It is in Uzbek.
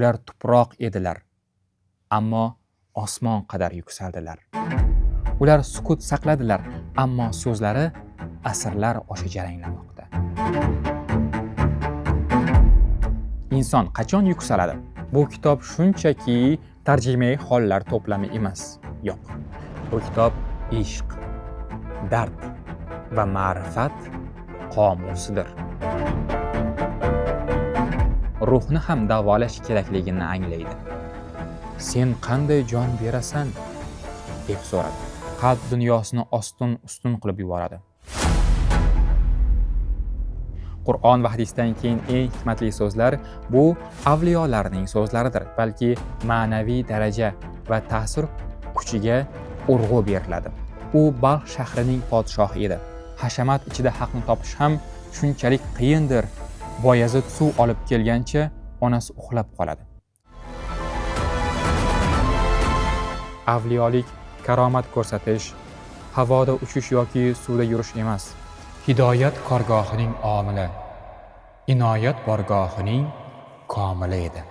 Ular tuproq edilar, ammo osmon qadar yuksaldilar. Ular sukut saqladilar, ammo so'zlari asrlar osha jaranglamoqda. Inson qachon yuksaladi? Bu kitob shunchaki tarjimai hollar to'plami emas. Yo'q. Bu kitob ishq, dard va ma'rifat qomusidir. Ruhni ham davolash kerakligini anglaydi. Sen qanday jon berasan? deb so'radi. Qalb dunyosini ustun qilib yuboradi. Qur'on va hadisdan keyin eng hikmatli so'zlar bu avliyolarning so'zlaridir, balki ma'naviy daraja va ta'sir kuchiga urg'u beriladi. U Balx shahrining podshohi edi. Hashamat ichida haqni topish ham shunchalik qiyindir. Boyazid suv olib kelgancha onasi uxlab qoladi. Avliyolik karomat ko'rsatish, havoda uchish yoki suvda yurish emas. Hidoyat korgohining omili, inoyat borgohining komili edi.